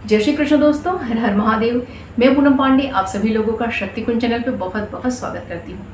जय श्री कृष्ण दोस्तों, हर हर महादेव। मैं पूनम पांडे आप सभी लोगों का शक्ति कुंज चैनल पे बहुत बहुत स्वागत करती हूँ।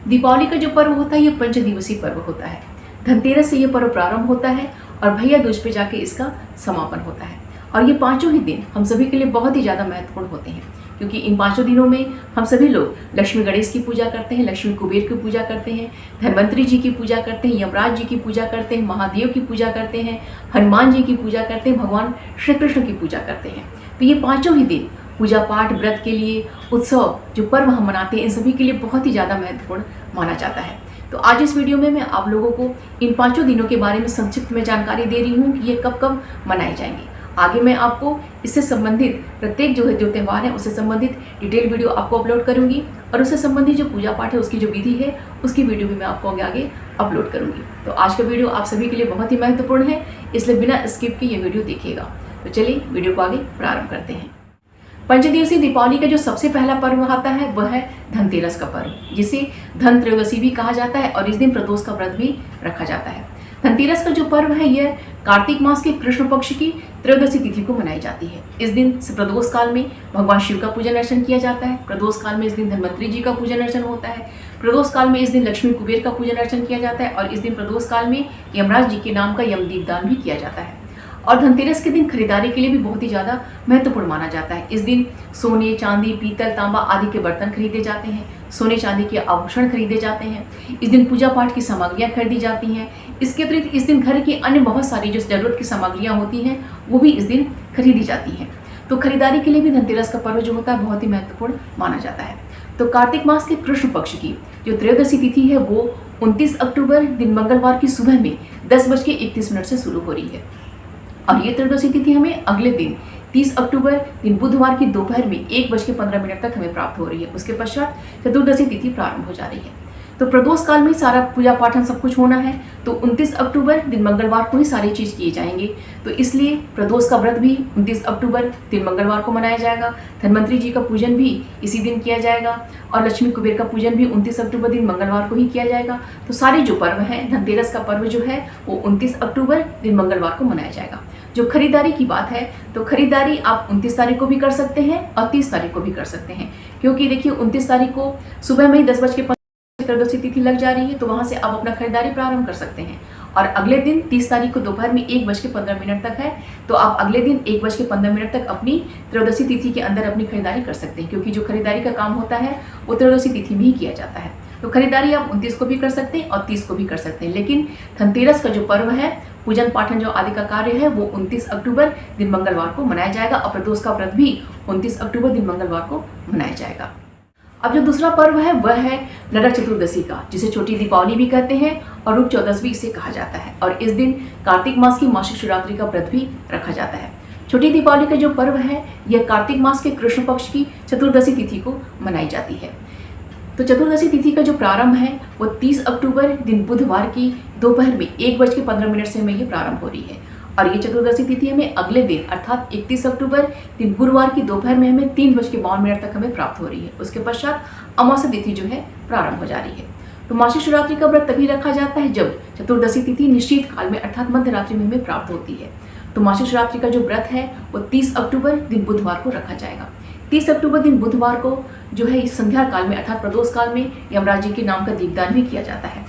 दीपावली का जो पर्व होता है ये 5 दिवसीय पर्व होता है। धनतेरस से ये पर्व प्रारंभ होता है और भैया दूज पे जाके इसका समापन होता है। और ये पाँचों ही दिन हम सभी के लिए बहुत ही ज़्यादा महत्वपूर्ण होते हैं, क्योंकि इन 5 दिनों में हम सभी लोग लक्ष्मी गणेश की पूजा करते हैं, लक्ष्मी कुबेर की पूजा करते हैं, धन्वंतरी जी की पूजा करते हैं, यमराज जी की पूजा करते हैं, महादेव की पूजा करते हैं, हनुमान जी की पूजा करते हैं, भगवान श्री कृष्ण की पूजा करते हैं। तो ये पाँचों ही दिन पूजा पाठ, व्रत के लिए, उत्सव जो पर्व हम मनाते हैं, इन सभी के लिए बहुत ही ज़्यादा महत्वपूर्ण माना जाता है। तो आज इस वीडियो में मैं आप लोगों को इन 5 दिनों के बारे में संक्षिप्त में जानकारी दे रही हूँ कि ये कब कब मनाए जाएंगे। आगे मैं आपको इससे संबंधित प्रत्येक जो त्यौहार है उससे संबंधित डिटेल वीडियो आपको अपलोड करूंगी, और उससे संबंधित जो पूजा पाठ है उसकी जो विधि है उसकी वीडियो भी मैं आपको आगे अपलोड करूंगी। तो आज का वीडियो आप सभी के लिए बहुत ही महत्वपूर्ण है, इसलिए बिना स्किप के ये वीडियो देखिएगा। तो चलिए वीडियो को आगे प्रारंभ करते हैं। 5 दिवसीय दीपावली का जो सबसे पहला पर्व आता है वह है धनतेरस का पर्व, जिसे धन त्रयोदशी भी कहा जाता है, और इस दिन प्रदोष का व्रत भी रखा जाता है। धनतेरस का जो पर्व है यह कार्तिक मास के कृष्ण पक्ष की त्रयोदशी तिथि को मनाई जाती है। इस दिन प्रदोष काल में भगवान शिव का पूजन अर्चन किया जाता है। प्रदोष काल में इस दिन धन्वंतरी जी का पूजन अर्चन होता है। प्रदोष काल में इस दिन लक्ष्मी कुबेर का पूजन अर्चन किया जाता है, और इस दिन प्रदोष काल में यमराज जी के नाम का यमदीप दान भी किया जाता है। और धनतेरस के दिन खरीदारी के लिए भी बहुत ही ज़्यादा महत्वपूर्ण माना जाता है। इस दिन सोने, चांदी, पीतल, तांबा आदि के बर्तन खरीदे जाते हैं, सोने चांदी के आभूषण खरीदे जाते हैं। इस दिन पूजा पाठ की सामग्रियां खरीदी जाती हैं। इसके अतिरिक्त इस दिन घर की अन्य बहुत सारी जो ज़रूरत की सामग्रियां होती हैं वो भी इस दिन खरीदी जाती हैं। तो खरीदारी के लिए भी धनतेरस का पर्व जो होता है बहुत ही महत्वपूर्ण माना जाता है। तो कार्तिक मास के कृष्ण पक्ष की जो त्रयोदशी तिथि है वो 29 अक्टूबर दिन मंगलवार की सुबह में 10:31 से शुरू हो रही है, और ये त्रयोदशी तिथि हमें अगले दिन 30 अक्टूबर दिन बुधवार की दोपहर में 1:15 तक हमें प्राप्त हो रही है। उसके पश्चात चतुर्दशी तिथि प्रारंभ हो जा रही है। तो प्रदोष काल में सारा पूजा पाठन सब कुछ होना है, तो 29 अक्टूबर दिन मंगलवार को ही सारी चीज़ किए जाएंगे। तो इसलिए प्रदोष का व्रत भी 29 अक्टूबर दिन मंगलवार को मनाया जाएगा। धन्वंतरी जी का पूजन भी इसी दिन किया जाएगा, और लक्ष्मी कुबेर का पूजन भी 29 अक्टूबर दिन मंगलवार को ही किया जाएगा। तो सारे जो पर्व हैं, धनतेरस का पर्व जो है वो 29 अक्टूबर दिन मंगलवार को मनाया जाएगा। जो खरीदारी की बात है, तो खरीदारी आप 29 तारीख को भी कर सकते हैं और 30 तारीख को भी कर सकते हैं, क्योंकि देखिए 29 तारीख को सुबह में ही 10:15 त्रयोदशी तिथि लग जा रही है, तो वहां से आप अपना खरीदारी प्रारंभ कर सकते हैं। और अगले दिन 30 तारीख को दोपहर में 1:15 तक है, तो आप अगले दिन 1:15 तक अपनी त्रयोदशी तिथि के अंदर अपनी खरीदारी कर सकते हैं, क्योंकि जो खरीदारी का काम होता है वो त्रयोदशी तिथि में ही किया जाता है। तो खरीदारी आप 29 को भी कर सकते हैं और 30 को भी कर सकते हैं, लेकिन धनतेरस का जो पर्व है, पूजन पाठन जो आदि का कार्य है, वो 29 अक्टूबर दिन मंगलवार को मनाया जाएगा, और प्रदोष का व्रत भी 29 अक्टूबर दिन मंगलवार को मनाया जाएगा। अब जो दूसरा पर्व है वह है नरक चतुर्दशी का, जिसे छोटी दीपावली भी कहते हैं और रूप चौदस भी इसे कहा जाता है। और इस दिन कार्तिक मास की मासिक शिवरात्रि का व्रत भी रखा जाता है। छोटी दीपावली का जो पर्व है यह कार्तिक मास के कृष्ण पक्ष की चतुर्दशी तिथि को मनाई जाती है। तो चतुर्दशी तिथि का जो प्रारंभ है वो 30 अक्टूबर दिन बुधवार की दोपहर में 1:15 से हमें ये प्रारंभ हो रही है, और ये चतुर्दशी तिथि हमें अगले दिन अर्थात 31 अक्टूबर दिन गुरुवार की दोपहर में हमें 3:52 तक हमें प्राप्त हो रही है। उसके पश्चात अमावस्या तिथि जो है प्रारंभ हो जा रही है। तो मासिक शिवरात्रि का व्रत तभी रखा जाता है जब चतुर्दशी तिथि निश्चित काल में अर्थात मध्य रात्रि में हमें प्राप्त होती है। तो मासिक शिवरात्रि का जो व्रत है वो 30 अक्टूबर दिन बुधवार को रखा जाएगा। 30 अक्टूबर दिन बुधवार को जो है इस संध्या काल में अर्थात प्रदोष काल में यमराज जी के नाम का दीपदान भी किया जाता है।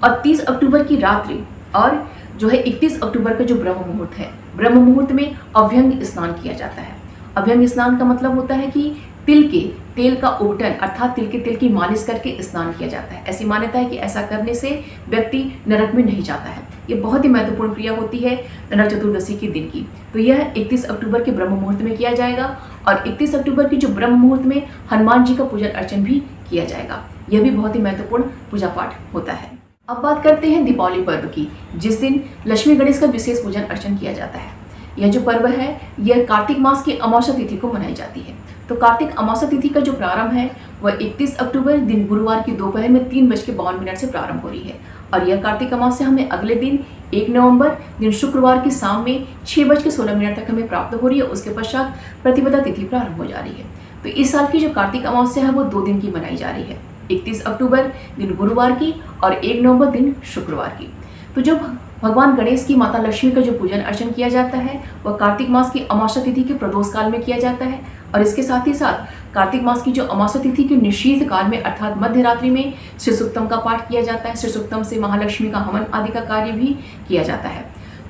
और 30 अक्टूबर की रात्रि और जो है 31 अक्टूबर का जो ब्रह्म मुहूर्त है, ब्रह्म मुहूर्त में अभ्यंग स्नान किया जाता है। अभ्यंग स्नान का मतलब होता है कि तिल के तेल का उबटन अर्थात तिल के तेल की मालिश करके स्नान किया जाता है। ऐसी मान्यता है कि ऐसा करने से व्यक्ति नरक में नहीं जाता है। ये बहुत ही महत्वपूर्ण क्रिया होती है नरक चतुर्दशी के दिन की। तो यह 31 अक्टूबर के ब्रह्म मुहूर्त में किया जाएगा, और 31 अक्टूबर की जो ब्रह्म मुहूर्त में हनुमान जी का पूजन अर्चन भी किया जाएगा। यह भी बहुत ही महत्वपूर्ण पूजा पाठ होता है। अब बात करते हैं दीपावली पर्व की, जिस दिन लक्ष्मी गणेश का विशेष पूजन अर्चन किया जाता है। यह जो पर्व है यह कार्तिक मास की अमावस्या तिथि को मनाई जाती है। तो कार्तिक अमावस्या तिथि का जो प्रारंभ है वह 31 अक्टूबर दिन गुरुवार की दोपहर में 3:52 से प्रारंभ हो रही है, और यह कार्तिक अमावस्या हमें अगले दिन 1 नवंबर दिन शुक्रवार की शाम में 6:16 तक हमें प्राप्त हो रही है। उसके पश्चात प्रतिपदा तिथि प्रारंभ हो जा रही है। तो इस साल की जो कार्तिक अमावस्या है वो 2 दिन की मनाई जा रही है, 31 अक्टूबर दिन गुरुवार की और 1 नवंबर दिन शुक्रवार की। तो जब भगवान गणेश की माता लक्ष्मी का जो पूजन अर्चन किया जाता है वह कार्तिक मास की अमावस्या तिथि के प्रदोष काल में किया जाता है। और इसके साथ ही साथ कार्तिक मास की जो अमावस्या तिथि के निशीथ काल में अर्थात मध्य रात्रि में श्री सूक्तम का पाठ किया जाता है। श्री सूक्तम से महालक्ष्मी का हवन आदि का कार्य भी किया जाता है।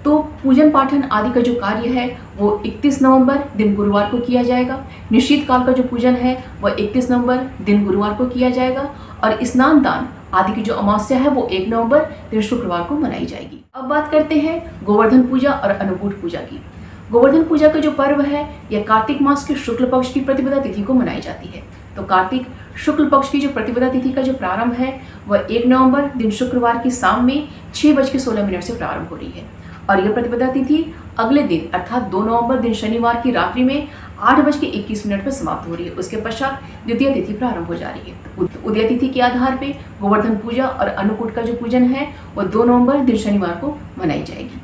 तो पूजन पाठन आदि का जो कार्य है वो 31 नवंबर दिन गुरुवार को किया जाएगा। निश्चित काल का जो पूजन है वह 31 नवंबर दिन गुरुवार को किया जाएगा। और स्नान दान आदि की जो अमावस्या है वो 1 नवंबर दिन शुक्रवार को मनाई जाएगी। अब बात करते हैं गोवर्धन पूजा और अन्नकूट पूजा की। गोवर्धन पूजा का जो पर्व है यह कार्तिक मास के शुक्ल पक्ष की प्रतिपदा तिथि को मनाई जाती है। तो कार्तिक शुक्ल पक्ष की जो प्रतिपदा तिथि का जो प्रारंभ है वह 1 नवंबर दिन शुक्रवार की शाम में 6:16 से प्रारंभ हो रही है। और यह प्रतिपदा तिथि अगले दिन अर्थात 2 नवंबर दिन शनिवार की रात्रि में 8:21 पर समाप्त हो रही है। उसके पश्चात द्वितीय तिथि प्रारंभ हो जा रही है। उदय तिथि के आधार पे गोवर्धन पूजा और अन्नकूट का जो पूजन है वह 2 नवंबर दिन शनिवार को मनाई जाएगी।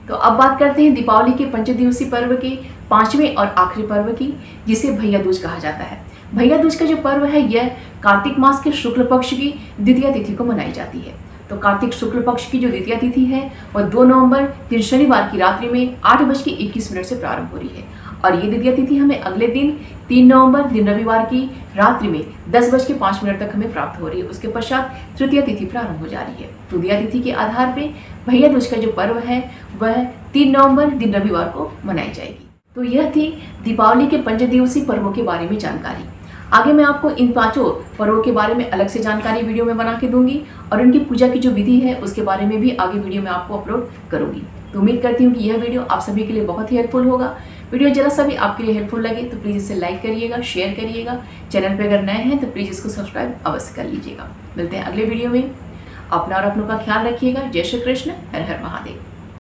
तो अब बात करते हैं दीपावली के पंचदिवसीय पर्व के 5वें और आखिरी पर्व की, जिसे भैया दूज कहा जाता है। भैया दूज का जो पर्व है यह कार्तिक मास के शुक्ल पक्ष की द्वितीय तिथि को मनाई जाती है। तो कार्तिक शुक्ल पक्ष की जो द्वितीय तिथि है वह 2 नवंबर दिन शनिवार की रात्रि में 8:21 से प्रारंभ हो रही है। और ये द्वितीय तिथि हमें अगले दिन 3 नवंबर दिन रविवार की रात्रि में 10:05 तक हमें प्राप्त हो रही है। उसके पश्चात तृतीय तिथि प्रारंभ हो जा रही है। तृतीय तिथि के आधार पे भैया दूज का जो पर्व है वह 3 नवंबर दिन रविवार को मनाई जाएगी। तो यह थी दीपावली के पंचदिवसीय पर्वों के बारे में जानकारी। आगे मैं आपको इन 5 पर्वों के बारे में अलग से जानकारी वीडियो में बना के दूंगी और उनकी पूजा की जो विधि है उसके बारे में भी आगे वीडियो में आपको अपलोड करूंगी। तो उम्मीद करती हूँ कि यह वीडियो आप सभी के लिए बहुत ही हेल्पफुल होगा। वीडियो जरा सा भी आपके लिए हेल्पफुल लगे तो प्लीज़ इसे लाइक करिएगा, शेयर करिएगा। चैनल पर अगर नए हैं तो प्लीज़ इसको सब्सक्राइब अवश्य कर लीजिएगा। मिलते हैं अगले वीडियो में। अपना और अपनों का ख्याल रखिएगा। जय श्री कृष्ण, हर हर महादेव।